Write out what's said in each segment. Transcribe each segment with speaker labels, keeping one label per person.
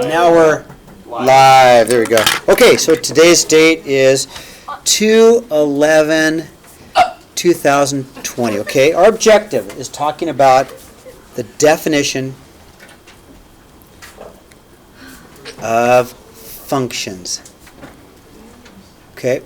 Speaker 1: Now we're live. There we go. Okay, so today's date is 2/11/2020. Okay, our objective is talking about the definition of functions. Okay.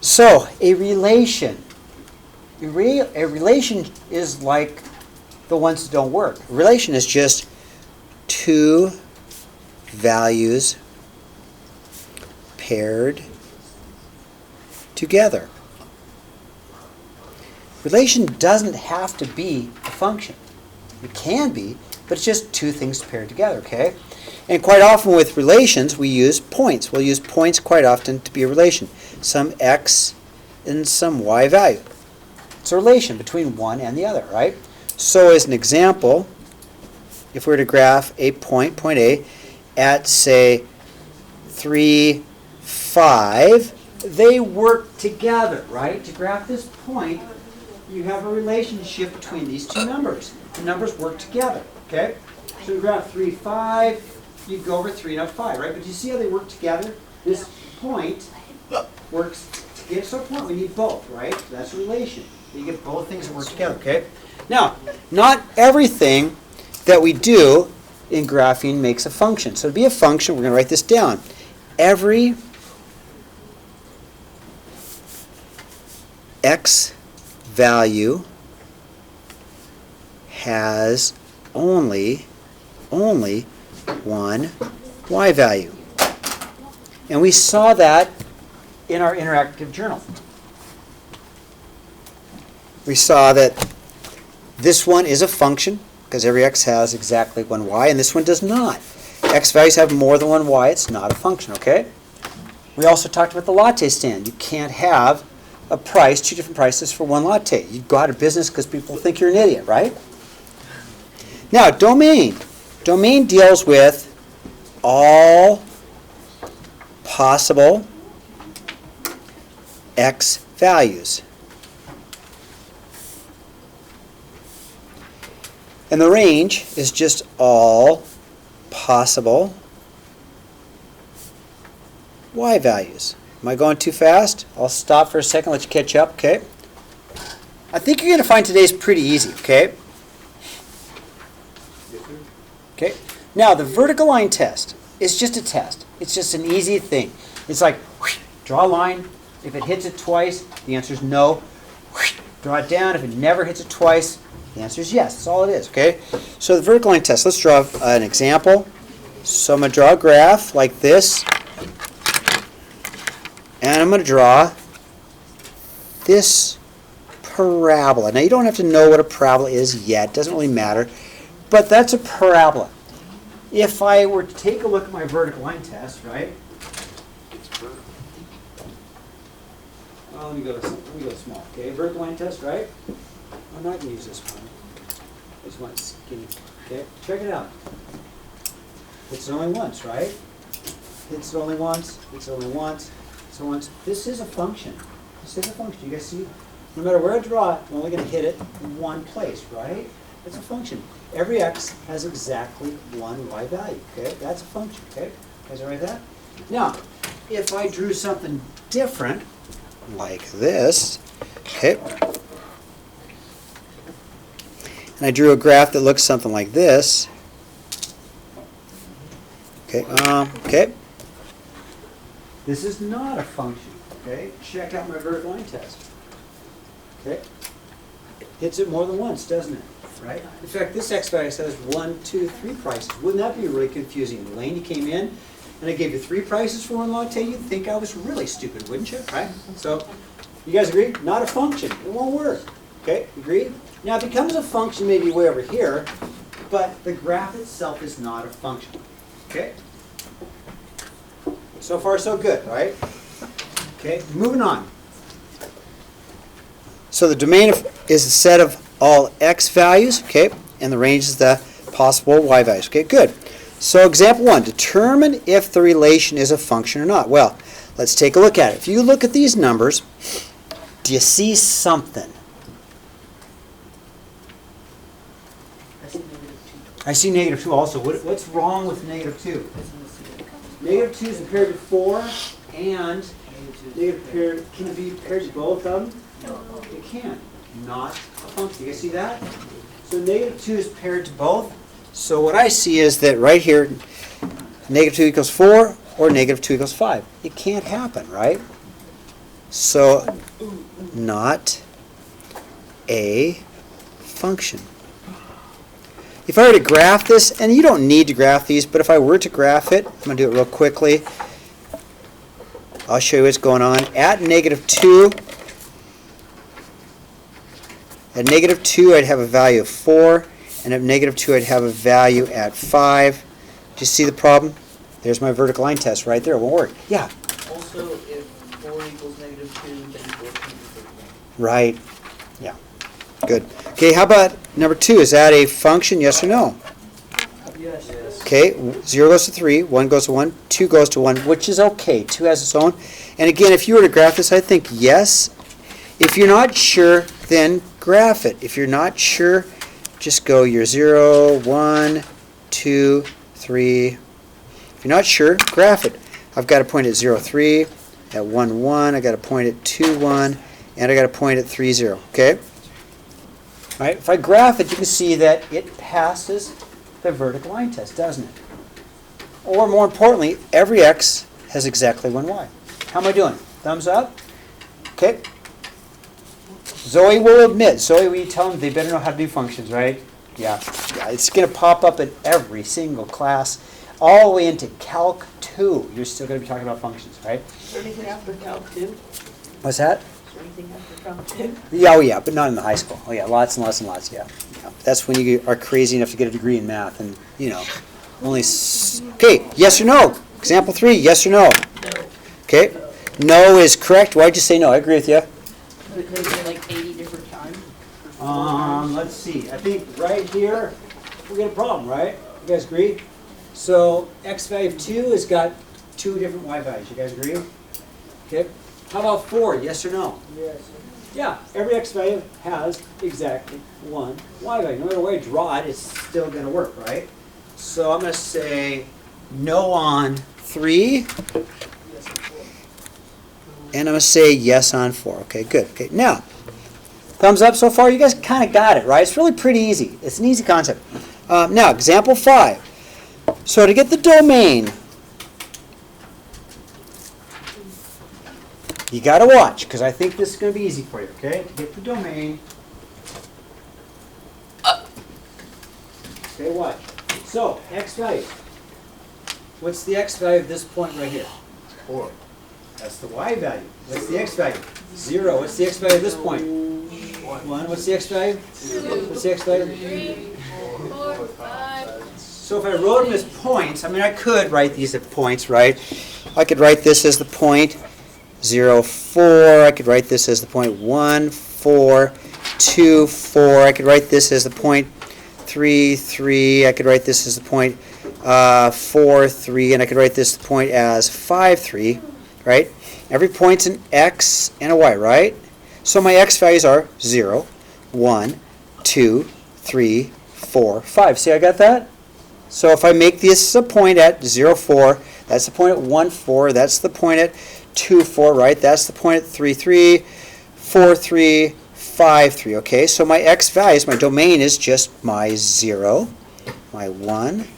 Speaker 1: So, a relation. A relation is like the ones that don't work. A relation is just two values paired together. Relation doesn't have to be a function. It can be, but it's just two things paired together, okay? And quite often with relations, we use points. We'll use points quite often to be a relation. Some x and some y value. It's a relation between one and the other, right? So as an example, if we were to graph a point A, at say 3, 5, they work together, right? To graph this point, you have a relationship between these two numbers. The numbers work together, okay? So we graph 3, 5, you go over 3, not 5, right? But you see how they work together? This point works to get to a point. We need both, right? That's a relation. You get both things that work together, okay? Now, not everything that we do in graphing makes a function. So to be a function, we're going to write this down. Every x value has only one y value. And we saw that in our interactive journal. We saw that this one is a function because every x has exactly one y, and this one does not. X values have more than one y, it's not a function, okay? We also talked about the latte stand. You can't have a price, two different prices for one latte. You go out of business because people think you're an idiot, right? Now, domain. Domain deals with all possible x values. And the range is just all possible y values. Am I going too fast? I'll stop for a second, let you catch up, okay? I think you're going to find today's pretty easy, okay? Okay. Now, the vertical line test is just a test. It's just an easy thing. It's like, whoosh, draw a line. If it hits it twice, the answer is no. Whoosh, draw it down. If it never hits it twice, the answer is yes. That's all it is, okay? So the vertical line test, let's draw an example. So I'm going to draw a graph like this. And I'm going to draw this parabola. Now, you don't have to know what a parabola is yet. It doesn't really matter. But that's a parabola. If I were to take a look at my vertical line test, right? Well, let me go small. Okay, vertical line test, right? I'm not going to use this one. I just want skinny. Okay, check it out. Hits it only once, right? Hits it only once. Hits it only once. So once. This is a function. This is a function. You guys see? No matter where I draw it, I'm only going to hit it in one place, right? It's a function. Every x has exactly one y value. Okay, that's a function. Okay, you guys all right with that? Now, if I drew something different, like this, okay, and I drew a graph that looks something like this. Okay, okay. This is not a function. Okay, check out my vertical line test. Okay, hits it more than once, doesn't it? Right? In fact, this x value says 1, 2, 3 prices. Wouldn't that be really confusing? Elaine, you came in and I gave you 3 prices for one latte. You'd think I was really stupid, wouldn't you? Right? So, you guys agree? Not a function. It won't work. Okay, agreed? Now, it becomes a function maybe way over here, but the graph itself is not a function. Okay? So far, so good, right? Okay, moving on. So the domain is a set of all x values, okay, and the range is the possible y values. Okay, good. So example 1, determine if the relation is a function or not. Well, let's take a look at it. If you look at these numbers, do you see something? I see negative 2 also. What's wrong with negative 2? Negative 2 is paired to 4, and can it be paired to both of them? It can. Not a function. You guys see that? So negative 2 is paired to both. So what I see is that right here, negative 2 equals 4 or negative 2 equals 5. It can't happen, right? So not a function. If I were to graph this, and you don't need to graph these, but if I were to graph it, I'm going to do it real quickly. I'll show you what's going on. At negative 2, I'd have a value of 4, and at negative 2, I'd have a value at 5. Do you see the problem? There's my vertical line test right there. It won't work. Yeah?
Speaker 2: Also, if 4 equals negative 2, then 4 can be 31.
Speaker 1: Right. Yeah. Good. Okay, how about number 2? Is that a function, yes or no?
Speaker 2: Yes.
Speaker 1: Okay, 0 goes to 3, 1 goes to 1, 2 goes to 1, which is okay. 2 has its own. And again, if you were to graph this, I think yes. If you're not sure, then graph it. If you're not sure, just go your 0, 1, 2, 3. If you're not sure, graph it. I've got a point at 0, 3, at 1, 1, I've got a point at 2, 1, and I got a point at 3, 0. Okay? All right, if I graph it, you can see that it passes the vertical line test, doesn't it? Or more importantly, every x has exactly one y. How am I doing? Thumbs up? Okay. Zoe will admit. Zoe, will you tell them they better know how to do functions, right? Yeah, it's going to pop up in every single class, all the way into Calc 2. You're still going to be talking about functions, right?
Speaker 2: Is there anything after Calc 2?
Speaker 1: What's that?
Speaker 2: Is there anything after Calc 2?
Speaker 1: Yeah, oh yeah, but not in the high school. Oh yeah, lots and lots and lots, yeah. That's when you are crazy enough to get a degree in math, and, you know, only... Okay, yes or no? Example 3, yes or no?
Speaker 2: No.
Speaker 1: Okay, no is correct. Why'd you say no? I agree with you.
Speaker 2: Because they're like 80 different times.
Speaker 1: Let's see. I think right here, we got a problem, right? You guys agree? So, x value of 2 has got 2 different y values. You guys agree? Okay. How about 4? Yes or no?
Speaker 2: Yes.
Speaker 1: Yeah, every x value has exactly one y value. No matter where I draw it, it's still going to work, right? So I'm going to say no on 3,
Speaker 2: Yes, and 4.
Speaker 1: and I'm going to say yes on 4. Okay, good. Okay, now, thumbs up so far. You guys kind of got it, right? It's really pretty easy. It's an easy concept. Now, example 5. So to get the domain, you got to watch, because I think this is going to be easy for you, okay? To get the domain. Okay, watch. So, x value. What's the x value of this point right here? 4. That's the y value. What's the x value? 0. What's the x value of this point? 1. What's the x value? 2. What's the x value?
Speaker 3: 3, 4, 5.
Speaker 1: So if I wrote them as points, I mean, I could write these as points, right? I could write this as the point 0, 4. I could write this as the point 1, 4, 2, 4. I could write this as the point 3, 3. I could write this as the point 4, 3. And I could write this point as 5, 3, right? Every point's an x and a y, right? So my x values are 0, 1, 2, 3, 4, 5. See, I got that? So if I make this a point at 0, 4, that's the point at 1, 4, that's the point at 2, 4, right? That's the point at 3, 3, 4, 3, 5, 3, okay? So my x values, my domain is just my 0, my 1,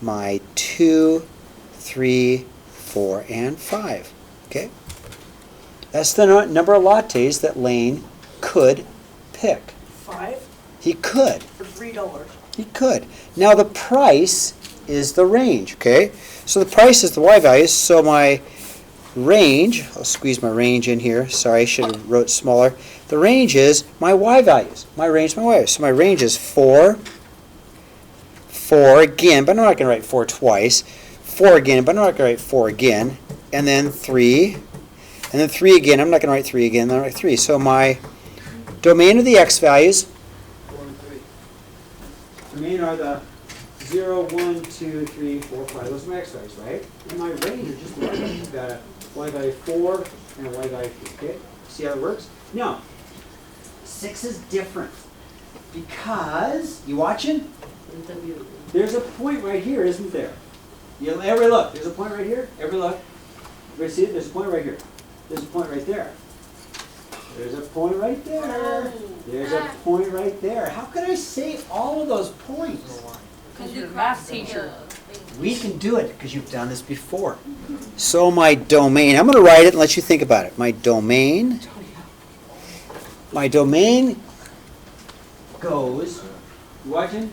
Speaker 1: my 2, 3, 4, and 5, okay? That's the number of lattes that Lane could pick.
Speaker 2: 5?
Speaker 1: He could.
Speaker 2: For $3.
Speaker 1: He could. Now the price is the range, okay? So the price is the y values, so my range, I'll squeeze my range in here, sorry, I should have wrote smaller. The range is my y values. My range, my y values. So my range is 4, 4 again, but I'm not going to write 4 twice. 4 again, but I'm not going to write 4 again. And then 3, and then 3 again. I'm not going to write 3 again, then I'll write 3. So my domain of the x values,
Speaker 2: 4 and 3.
Speaker 1: domain are the 0, 1, 2, 3, 4, 5. Those are my x values, right? And my range is just the y values. I've got a y value 4 and a y value 3. Okay? See how it works? Now, 6 is different. Because, you watching? There's a point right here, isn't there? Everybody look, there's a point right here. Everybody look. Everybody see it? There's a point right here. There's a point right there. There's a point right there. There's a point right there. How can I say all of those points?
Speaker 3: Because you're a math teacher.
Speaker 1: We can do it because you've done this before. So my domain, I'm going to write it and let you think about it. My domain goes, you watching?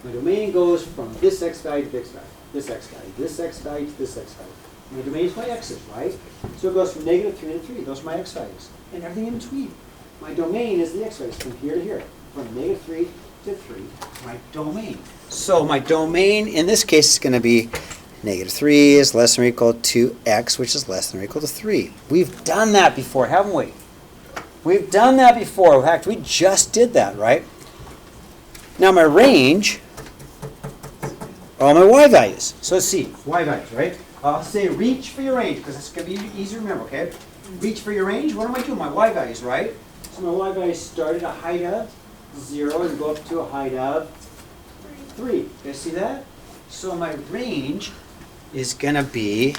Speaker 1: My domain goes from this x value to this value, this x value, this x value to this x value. My domain is my x's, right? So it goes from -3 to 3. Those are my x values. And everything in between. My domain is the x values from here to here. From -3 to 3, my domain. So my domain in this case is going to be -3 is less than or equal to x, which is less than or equal to 3. We've done that before, haven't we? We've done that before. In fact, we just did that, right? Now my range are all my y values. So let's see, y values, right? I'll say reach for your range because it's going to be easy to remember, okay? Reach for your range, what am I doing? My y values, right? So my y values start at a height of 0 and go up to a height of 3. You guys see that? So my range is going to be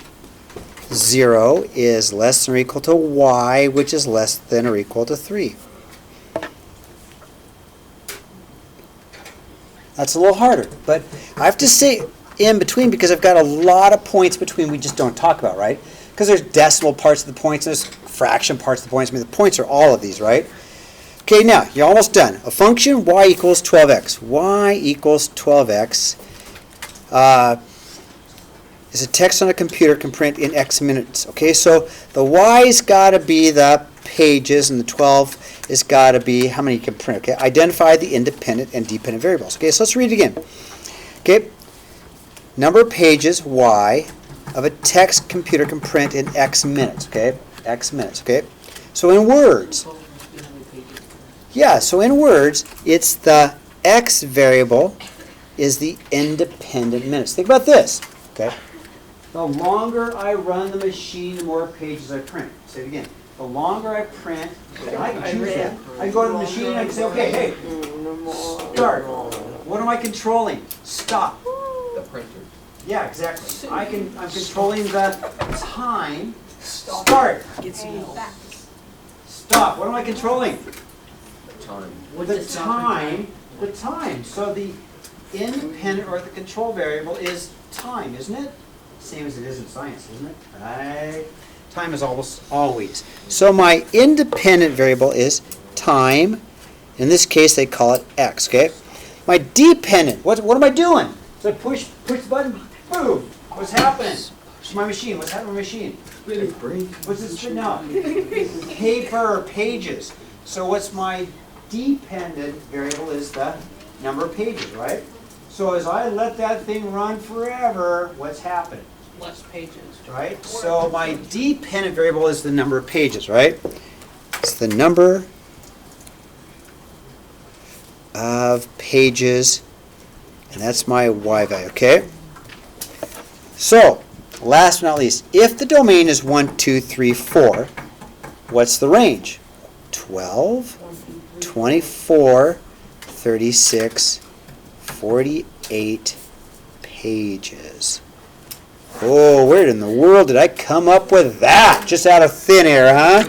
Speaker 1: 0 is less than or equal to y, which is less than or equal to 3. That's a little harder, but I have to say in between because I've got a lot of points between we just don't talk about, right? Because there's decimal parts of the points, there's fraction parts of the points. I mean, the points are all of these, right? Okay, now, you're almost done. A function, y equals 12x. Y equals 12x is a text on a computer can print in x minutes. Okay, so the y's got to be the pages, and the 12 has got to be how many you can print. Okay, identify the independent and dependent variables. Okay, so let's read it again. Okay, number of pages, y, of a text computer can print in x minutes. Okay, x minutes. Okay, so in words, yeah, so in words, it's the x variable is the independent minutes. Think about this. Okay, the longer I run the machine, the more pages I print. Say it again. The longer I print, I can choose that. I can go to the machine and I can say, okay, hey, start. What am I controlling? Stop.
Speaker 2: The printer.
Speaker 1: Yeah, exactly. I'm controlling the time. Start. Stop. What am I controlling?
Speaker 2: Time.
Speaker 1: The time. So the independent or the control variable is time, isn't it? Same as it is in science, isn't it? Right. Time is almost always. So my independent variable is time. In this case, they call it x. Okay. My dependent. What am I doing? So I push the button. Boom. What's happening? It's my machine. What's happening to my machine? What's it spitting out? Paper or pages. So what's my dependent variable is the number of pages, right? So as I let that thing run forever, what's happening?
Speaker 3: Less pages.
Speaker 1: Right? So my dependent variable is the number of pages, right? It's the number of pages, and that's my y value, okay? So, last but not least, if the domain is 1, 2, 3, 4, what's the range? 12, 24, 36, 48 pages. Oh, where in the world did I come up with that? Just out of thin air, huh?